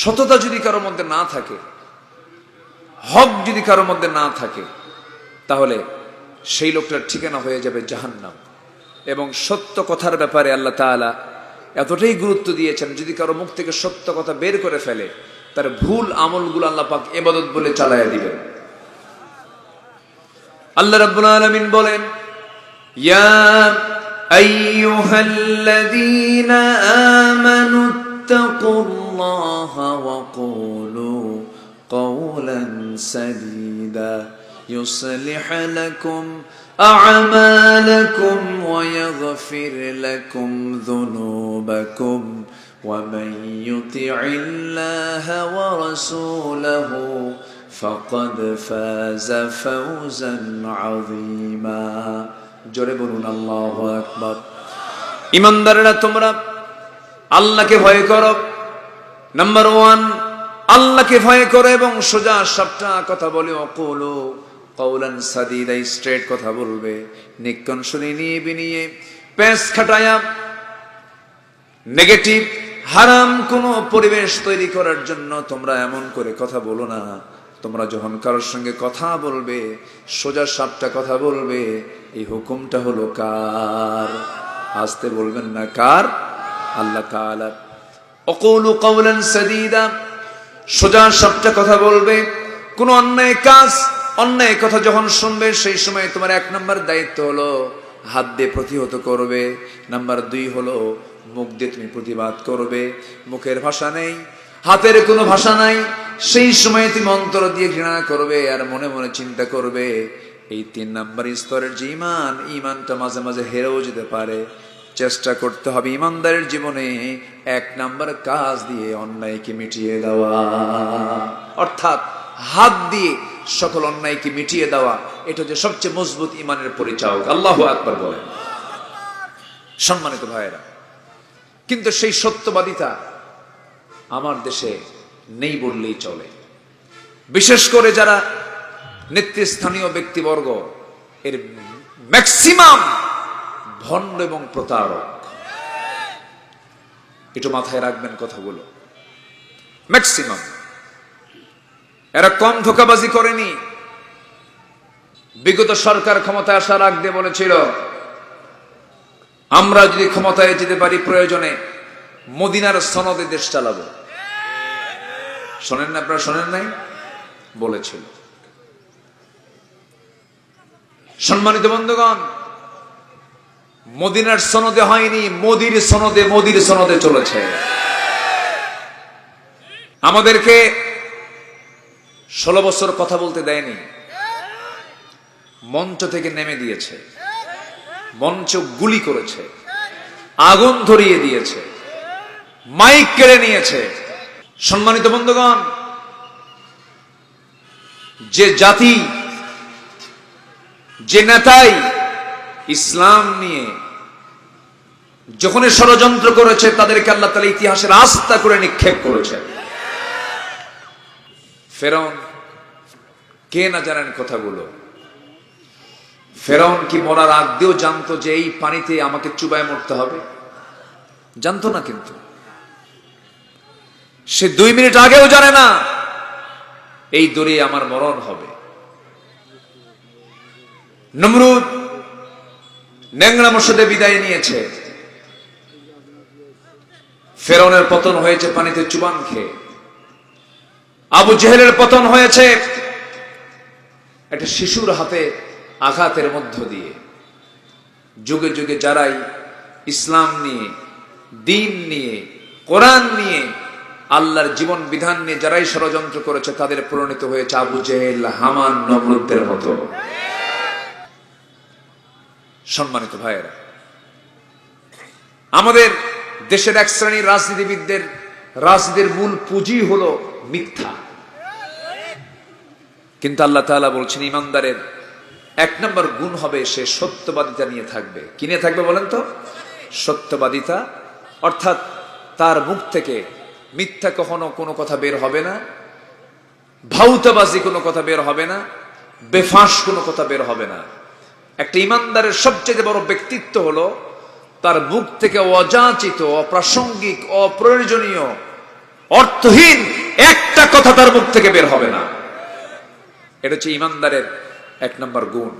সততা যদি কারোর মধ্যে না থাকে, হক যদি কারোর মধ্যে না থাকে, তাহলে সেই লোকটার ঠিকানা হয়ে যাবে জাহান্নাম। এবং সত্য কথার ব্যাপারে আল্লাহ তাআলা এতটাই গুরুত্ব দিয়েছেন, যদি কারো মুখ থেকে সত্য কথা বের করে ফেলে, তার ভুল আমলগুলো আল্লাহ পাক ইবাদত বলে চালায়া দিবেন। আল্লাহ রাব্বুল আলামিন বলেন, ইয়া আইয়ুহাল্লাযীনা আমানুত্তাকুল্লাহা ওয়া কুলু قولا سديدا يصلح لكم أعمالكم ويغفر لكم ذنوبكم ومن يطع الله ورسوله فقد فاز فوزا عظيما জোরে বলুন আল্লাহু আকবার। ঈমানদাররা তোমরা আল্লাহকে ভয় করো। নাম্বার 1, আল্লাহকে ভয় করো এবং সোজা সাপটা কথা বলে, অকুলু কওলান সাদীদা, স্ট্রেট কথা বলবে, নিকন শুনে নিয়ে বিনিয়ে পেস খাটায়া নেগেটিভ হারাম কোন পরিবেশ তৈরি করার জন্য তোমরা এমন করে কথা বলো না। তোমরা যখন কারোর সঙ্গে কথা বলবে, সোজা সাপটা কথা বলবে। এই হুকুমটা হলো কার? আসতে বলবেন না, কার? আল্লাহ তাআলা। অকুলু কওলান সাদীদা, সোজা সাপটা কথা বলবে। কোন অন্যায় কাজ, অন্যায় কথা যখন শুনবে, সেই সময় তোমার 1 নম্বর দায়িত্ব হলো হাত দিয়ে প্রতিহত করবে। নাম্বার 2 হলো মুখ দিয়ে তুমি প্রতিবাদ করবে। মুখের ভাষা নেই, হাতের কোনো ভাষা নাই, সেই সময় তুমি অন্তর দিয়ে ঘৃণা করবে আর মনে মনে চিন্তা করবে। এই 3 নম্বর স্তরের যে ঈমানটা মাঝে মাঝে হেরেও যেতে পারে। চেষ্টা করতে হবে ঈমানদারের জীবনে 1 নম্বর কাজ দিয়ে অন্যায়কে মিটিয়ে দেওয়া, অর্থাৎ হাত দিয়ে সকল অন্যায়কে মিটিয়ে দেওয়া। এটা যে সবচেয়ে মজবুত ঈমানের পরিচায়ক। আল্লাহু আকবার বলেন। সম্মানিত ভাইয়েরা, কিন্তু সেই সত্যবাদিতা আমার দেশে নেই বললেই চলে। বিশেষ করে যারা নেতৃস্থানীয় ব্যক্তিবর্গ, এর ম্যাক্সিমাম ভণ্ড এবং প্রতারক। একটু মাথায় রাখবেন কথাগুলো। ম্যাক্সিমাম এরা কম ধোঁকাবাজি করেনি। বিগত সরকার ক্ষমতায় আসার আগ দিয়ে বলেছিল, আমরা যদি ক্ষমতায় যেতে পারি, প্রয়োজনে মদিনার সনদে দেশ চালাবো। শোনেন না আপনারা? শোনেন নাই? বলেছিল। সম্মানিত বন্ধুগণ, মদিনার সনদে হয়নি, মোদির সনদে, মোদির সনদে চলেছে। আমাদেরকে 16 বছর কথা বলতে দেয়নি, মঞ্চ থেকে নেমে দিয়েছে, মঞ্চ গুলি করেছে, আগুন ধরিয়ে দিয়েছে, মাইক কেড়ে নিয়েছে। সম্মানিত বন্ধুগণ, যে জাতি, যে নেতাই ইসলাম নিয়ে যখন ষড়যন্ত্র করেছে, তাদেরকে আল্লাহ তাআলা ইতিহাসের আস্থা করে নিক্ষেপ করেছে। ফেরাউন কে না জানেন কথাগুলো? ফেরাউন কি মরার আগ দিয়েও জানতো যে এই পানিতে আমাকে চুবায় মরতে হবে? জানতো না, কিন্তু সে 2 মিনিট আগেও জানে না এই দড়ি আমার মরণ হবে। নমরুদ ন্যাংরা মশাদে বিদায় নিয়েছে। ফেরাউনের পতন হয়েছে পানিতে চুবান খেয়ে। আবু জেহেলের পতন হয়েছে একটা শিশুর হাতে আঘাতের মধ্য দিয়ে। যুগে যুগে যারাই ইসলাম নিয়ে, দ্বীন নিয়ে, কোরআন নিয়ে, আল্লাহর জীবন বিধান নিয়ে যারাই ষড়যন্ত্র করেছে, তাদের পরিণত হয়েছে আবু জেহেল, হামান, নমরুদের মতো। সম্মানিত ভাইয়েরা, আমাদের দেশের এক শ্রেণীর রাজনীতিবিদদের রাজনীতির মূল পুঁজি হলো মিথ্যা। কিন্তু আল্লাহ তাআলা বলছেন, ঈমানদারের 1 নম্বর গুণ হবে সে সত্যবাদিতা নিয়ে থাকবে। কি নিয়ে থাকবে বলেন তো? সত্যবাদিতা। অর্থাৎ তার মুখ থেকে মিথ্যা কখনো কোনো কথা বের হবে না, ভাউতাবাজি কোনো কথা বের হবে না, বেফাঁস কোনো কথা বের হবে না। একটা ঈমানদারের সবচেয়ে বড় ব্যক্তিত্ব হলো তার মুখ থেকে অযাচিত, অপ্রাসঙ্গিক, অপ্রয়োজনীয়, অর্থহীন কথা তার মুখ থেকে বের হবে না। এটা হচ্ছে ইমানদারের এক নম্বর গুণ।